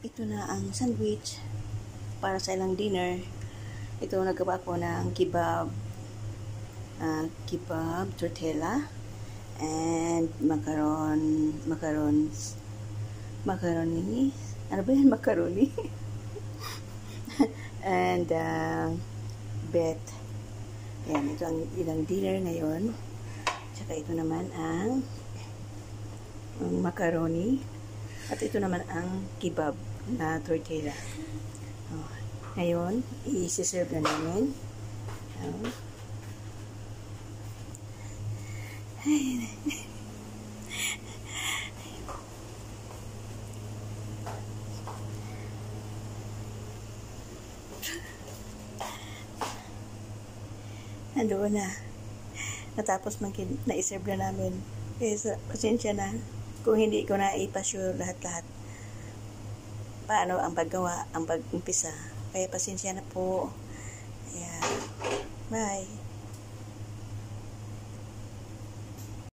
ito na ang sandwich para sa ilang dinner. Ito, nagawa ko ng kebab, tortilla, and macaroni, ano ba yan, macaroni? And bet. Yan, ito ang ilang dinner ngayon. Tsaka ito naman ang macaroni. At ito naman ang kebab na tortilla. Ngayon, i-serve na namin. Nandoon na. Natapos na-serve na namin. Kaya pasensya na kung hindi ko na ipasure lahat-lahat. Paano ang paggawa, ang pag-umpisa. Kaya pasensya na po. Ayan. Bye.